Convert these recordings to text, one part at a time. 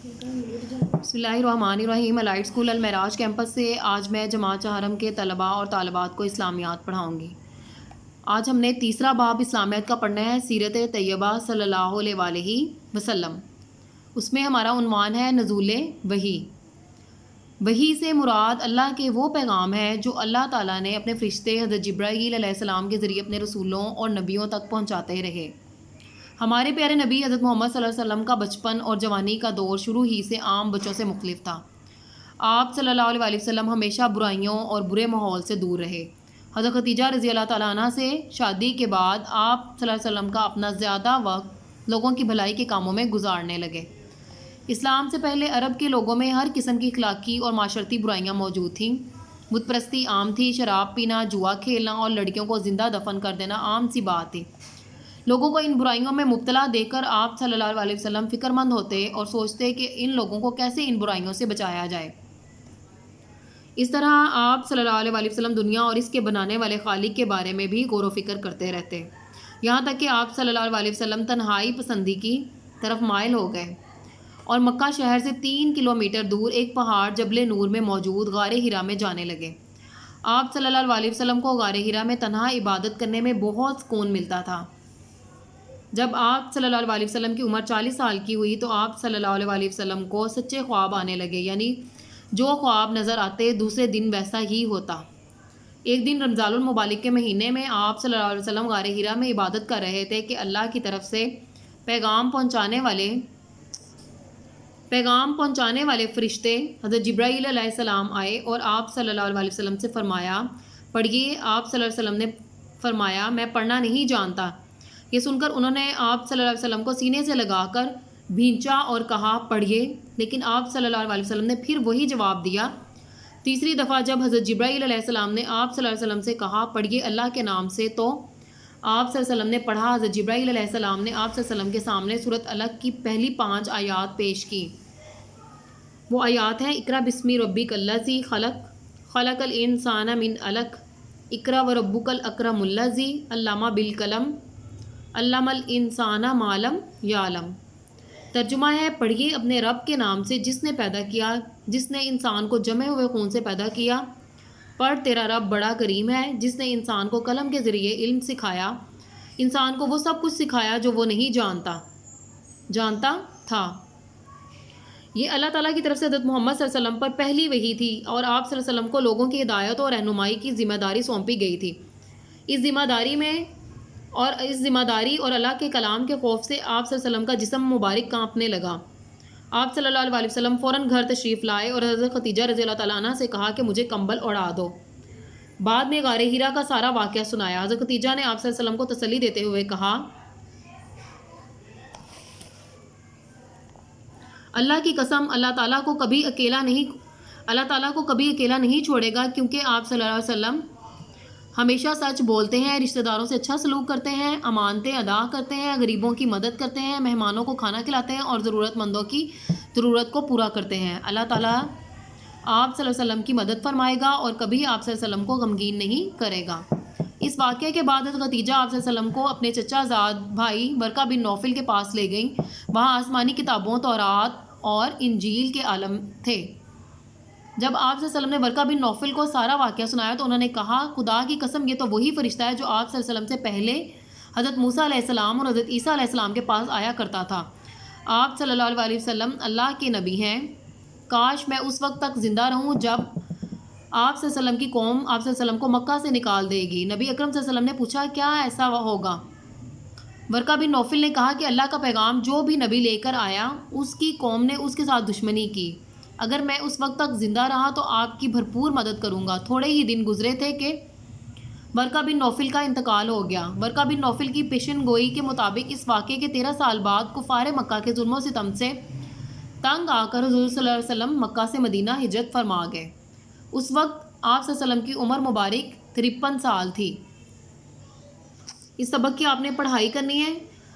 بسم اللہ الرحمن الرحیم۔ الائٹ اسکول المعراج کیمپس سے آج میں جماعت چہارم کے طلباء اور طالبات کو اسلامیات پڑھاؤں گی۔ آج ہم نے تیسرا باب اسلامیات کا پڑھنا ہے، سیرت طیبہ صلی اللہ علیہ وآلہ وسلم۔ اس میں ہمارا عنوان ہے نزول وحی۔ وحی سے مراد اللہ کے وہ پیغام ہے جو اللہ تعالیٰ نے اپنے فرشتے حضرت جبرائیل علیہ السلام کے ذریعے اپنے رسولوں اور نبیوں تک پہنچاتے رہے۔ ہمارے پیارے نبی حضرت محمد صلی اللہ علیہ وسلم کا بچپن اور جوانی کا دور شروع ہی سے عام بچوں سے مختلف تھا۔ آپ صلی اللہ علیہ وسلم ہمیشہ برائیوں اور برے ماحول سے دور رہے۔ حضرت خدیجہ رضی اللہ تعالیٰ عنہ سے شادی کے بعد آپ صلی اللہ علیہ وسلم کا اپنا زیادہ وقت لوگوں کی بھلائی کے کاموں میں گزارنے لگے۔ اسلام سے پہلے عرب کے لوگوں میں ہر قسم کی اخلاقی اور معاشرتی برائیاں موجود تھیں۔ بت پرستی عام تھی، شراب پینا، جوا کھیلنا اور لڑکیوں کو زندہ دفن کر دینا عام سی بات تھی۔ لوگوں کو ان برائیوں میں مبتلا دیکھ کر آپ صلی اللہ علیہ وسلم فکر مند ہوتے اور سوچتے کہ ان لوگوں کو کیسے ان برائیوں سے بچایا جائے۔ اس طرح آپ صلی اللہ علیہ وسلم دنیا اور اس کے بنانے والے خالق کے بارے میں بھی غور و فکر کرتے رہتے، یہاں تک کہ آپ صلی اللہ علیہ وسلم تنہائی پسندی کی طرف مائل ہو گئے اور مکہ شہر سے 3 کلومیٹر دور ایک پہاڑ جبل نور میں موجود غار ہرا میں جانے لگے۔ آپ صلی اللہ علیہ وسلم کو غار ہرا میں تنہا عبادت کرنے میں بہت سکون ملتا تھا۔ جب آپ صلی اللہ علیہ وسلم کی عمر 40 سال کی ہوئی تو آپ صلی اللہ علیہ وسلم کو سچے خواب آنے لگے، یعنی جو خواب نظر آتے دوسرے دن ویسا ہی ہوتا۔ ایک دن رمضان المبارک کے مہینے میں آپ صلی اللہ علیہ وسلم غار ہرا میں عبادت کر رہے تھے کہ اللہ کی طرف سے پیغام پہنچانے والے فرشتے حضرت جبرائیل علیہ السلام آئے اور آپ صلی اللہ علیہ وسلم سے فرمایا پڑھیے۔ آپ صلی اللہ علیہ وسلم نے فرمایا میں پڑھنا نہیں جانتا۔ یہ سن کر انہوں نے آپ صلی اللہ علیہ وسلم کو سینے سے لگا کر بھینچا اور کہا پڑھیے، لیکن آپ صلی اللہ علیہ وسلم نے پھر وہی جواب دیا۔ تیسری دفعہ جب حضرت جبرائیل علیہ السلام نے آپ صلی اللہ علیہ وسلم سے کہا پڑھیے اللہ کے نام سے، تو آپ صلی اللہ علیہ وسلم نے پڑھا۔ حضرت جبرائیل علیہ السلام نے آپ صلی اللہ علیہ وسلم کے سامنے سورۃ الق کی پہلی 5 آیات پیش کی۔ وہ آیات ہیں اقرأ بسم ربک الذی خلق، خلق الانسان من علق، اقرأ وربک الاکرم الذی علم بالقلم، علم الانسان ما لم یعلم۔ ترجمہ ہے پڑھیے اپنے رب کے نام سے جس نے پیدا کیا، جس نے انسان کو جمے ہوئے خون سے پیدا کیا۔ پڑھ تیرا رب بڑا کریم ہے جس نے انسان کو قلم کے ذریعے علم سکھایا، انسان کو وہ سب کچھ سکھایا جو وہ نہیں جانتا تھا۔ یہ اللہ تعالیٰ کی طرف سے حضرت محمد صلی اللہ علیہ وسلم پر پہلی وحی تھی اور آپ صلی اللہ علیہ وسلم کو لوگوں کی ہدایت اور رہنمائی کی ذمہ داری سونپی گئی تھی۔ اس ذمہ داری اور اللہ کے کلام کے خوف سے آپ صلی اللہ علیہ وسلم کا جسم مبارک کانپنے لگا۔ آپ صلی اللہ علیہ وسلم فوراً گھر تشریف لائے اور حضرت خدیجہ رضی اللہ تعالیٰ عنہ سے کہا کہ مجھے کمبل اوڑھا دو۔ بعد میں غار ہرا کا سارا واقعہ سنایا۔ حضرت خدیجہ نے آپ صلی اللہ علیہ وسلم کو تسلی دیتے ہوئے کہا اللہ کی قسم اللہ تعالیٰ کو کبھی اکیلا نہیں چھوڑے گا، کیونکہ آپ صلی اللہ علیہ وسلم ہمیشہ سچ بولتے ہیں، رشتہ داروں سے اچھا سلوک کرتے ہیں، امانتیں ادا کرتے ہیں، غریبوں کی مدد کرتے ہیں، مہمانوں کو کھانا کھلاتے ہیں اور ضرورت مندوں کی ضرورت کو پورا کرتے ہیں۔ اللہ تعالیٰ آپ صلی اللہ علیہ وسلم کی مدد فرمائے گا اور کبھی آپ صلی اللہ علیہ وسلم کو غمگین نہیں کرے گا۔ اس واقعے کے بعد حضرت خدیجہ آپ صلی اللہ علیہ وسلم کو اپنے چچا زاد بھائی ورقہ بن نوفل کے پاس لے گئیں۔ وہاں آسمانی کتابوں تورات اور انجیل کے عالم تھے۔ جب آپ صلی اللہ علیہ وسلم نے ورقہ بن نوفل کو سارا واقعہ سنایا تو انہوں نے کہا خدا کی قسم یہ تو وہی فرشتہ ہے جو آپ صلی اللہ علیہ وسلم سے پہلے حضرت موسیٰ علیہ السلام اور حضرت عیسیٰ علیہ السلام کے پاس آیا کرتا تھا۔ آپ صلی اللہ علیہ وسلم اللہ کے نبی ہیں۔ کاش میں اس وقت تک زندہ رہوں جب آپ صلی اللہ علیہ وسلم کی قوم آپ صلی اللہ علیہ وسلم کو مکہ سے نکال دے گی۔ نبی اکرم صلی اللہ علیہ وسلم نے پوچھا کیا ایسا ہوگا؟ ورقہ بن نوفل نے کہا کہ اللہ کا پیغام جو بھی نبی لے کر آیا اس کی قوم نے اس کے ساتھ دشمنی کی۔ اگر میں اس وقت تک زندہ رہا تو آپ کی بھرپور مدد کروں گا۔ تھوڑے ہی دن گزرے تھے کہ ورقہ بن نوفل کا انتقال ہو گیا۔ ورقہ بن نوفل کی پیشن گوئی کے مطابق اس واقعے کے 13 سال بعد کفار مکہ کے ظلم و ستم سے تنگ آ کر حضور صلی اللہ علیہ وسلم مکہ سے مدینہ ہجرت فرما گئے۔ اس وقت آپ صلی اللہ علیہ وسلم کی عمر مبارک 53 سال تھی۔ اس سبق کی آپ نے پڑھائی کرنی ہے۔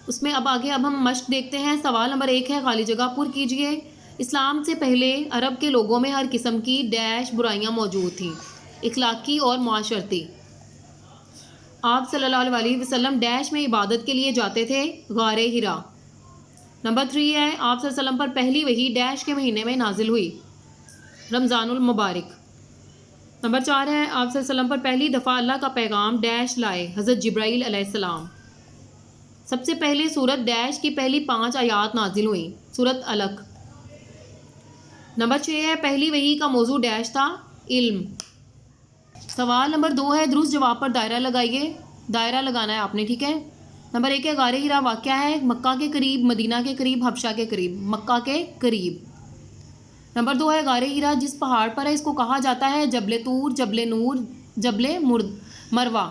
اس میں اب ہم مشق دیکھتے ہیں۔ سوال نمبر 1 ہے خالی جگہ پر کیجیے۔ اسلام سے پہلے عرب کے لوگوں میں ہر قسم کی ڈیش برائیاں موجود تھیں، اخلاقی اور معاشرتی۔ آپ صلی اللہ علیہ وسلم ڈیش میں عبادت کے لیے جاتے تھے، غار ہرا۔ نمبر 3 ہے آپ صلی اللہ علیہ وسلم پر پہلی وحی ڈیش کے مہینے میں نازل ہوئی، رمضان المبارک۔ نمبر 4 ہے آپ صلی اللہ علیہ وسلم پر پہلی دفعہ اللہ کا پیغام ڈیش لائے، حضرت جبرائیل علیہ السلام۔ سب سے پہلے سورت ڈیش کی پہلی 5 آیات نازل ہوئی، سورت علق۔ نمبر 6 ہے پہلی وحی کا موضوع ڈیش تھا، علم۔ سوال نمبر 2 ہے درست جواب پر دائرہ لگائیے، دائرہ لگانا ہے آپ نے، ٹھیک ہے۔ نمبر 1 ہے غار ہرا واقع ہے مکہ کے قریب، مدینہ کے قریب، حبشہ کے قریب، مکہ کے قریب۔ نمبر 2 ہے غار ہرا جس پہاڑ پر ہے اس کو کہا جاتا ہے جبل طور، جبل نور، جبل مروہ،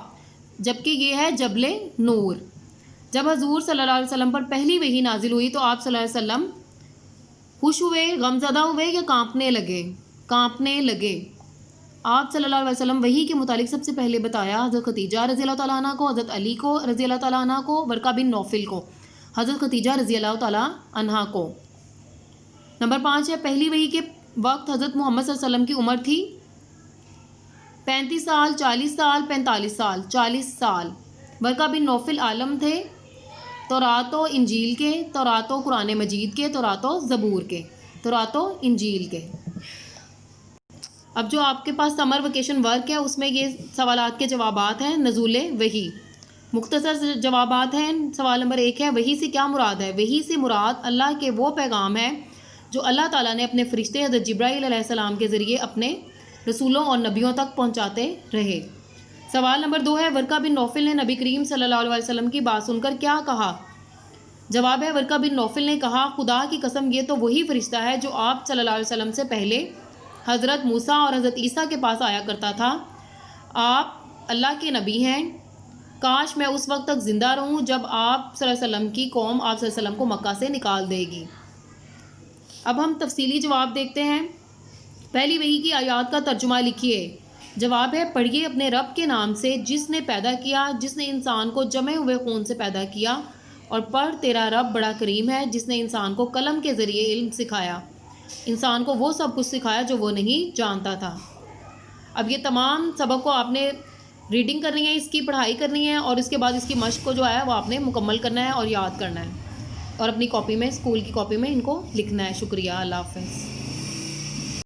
جبکہ یہ ہے جبل نور۔ جب حضور صلی اللہ علیہ وسلم پر پہلی وحی نازل ہوئی تو آپ صلی اللہ علیہ وسلم خوش ہوئے، غمزدہ ہوئے یا کانپنے لگے؟ کانپنے لگے۔ آپ صلی اللہ علیہ وسلم وحی کے متعلق سب سے پہلے بتایا حضرت خدیجہ رضی اللہ تعالیٰ عنہ کو، حضرت علی کو رضی اللہ تعالیٰ عنہ کو، ورقہ بن نوفل کو، حضرت خدیجہ رضی اللہ تعالیٰ عنہ کو۔ نمبر 5 ہے پہلی وحی کے وقت حضرت محمد صلی اللہ علیہ وسلم کی عمر تھی 35 سال، 40 سال، 45 سال، 40 سال۔ ورقہ بن نوفل عالم تھے تورات و انجیل کے، تورات و قرآن مجید کے، تورات و زبور کے، تورات و انجیل کے۔ اب جو آپ کے پاس سمر ویکیشن ورک ہے اس میں یہ سوالات کے جوابات ہیں۔ نزول وحی مختصر جوابات ہیں۔ سوال نمبر 1 ہے وحی سے کیا مراد ہے؟ وحی سے مراد اللہ کے وہ پیغام ہے جو اللہ تعالیٰ نے اپنے فرشتے حضرت جبرائیل علیہ السلام کے ذریعے اپنے رسولوں اور نبیوں تک پہنچاتے رہے۔ سوال نمبر 2 ہے ورقہ بن نوفل نے نبی کریم صلی اللہ علیہ وسلم کی بات سن کر کیا کہا؟ جواب ہے ورقہ بن نوفل نے کہا خدا کی قسم یہ تو وہی فرشتہ ہے جو آپ صلی اللہ علیہ وسلم سے پہلے حضرت موسیٰ اور حضرت عیسیٰ کے پاس آیا کرتا تھا۔ آپ اللہ کے نبی ہیں، کاش میں اس وقت تک زندہ رہوں جب آپ صلی اللہ علیہ وسلم کی قوم آپ صلی اللہ علیہ وسلم کو مکہ سے نکال دے گی۔ اب ہم تفصیلی جواب دیکھتے ہیں۔ پہلی وحی کی آیات کا ترجمہ لکھیے۔ جواب ہے پڑھیے اپنے رب کے نام سے جس نے پیدا کیا، جس نے انسان کو جمے ہوئے خون سے پیدا کیا، اور پڑھ تیرا رب بڑا کریم ہے جس نے انسان کو قلم کے ذریعے علم سکھایا، انسان کو وہ سب کچھ سکھایا جو وہ نہیں جانتا تھا۔ اب یہ تمام سبق کو آپ نے ریڈنگ کرنی ہے، اس کی پڑھائی کرنی ہے، اور اس کے بعد اس کی مشق کو جو ہے وہ آپ نے مکمل کرنا ہے اور یاد کرنا ہے، اور اپنی کاپی میں، اسکول کی کاپی میں ان کو لکھنا ہے۔ شکریہ، اللہ حافظ۔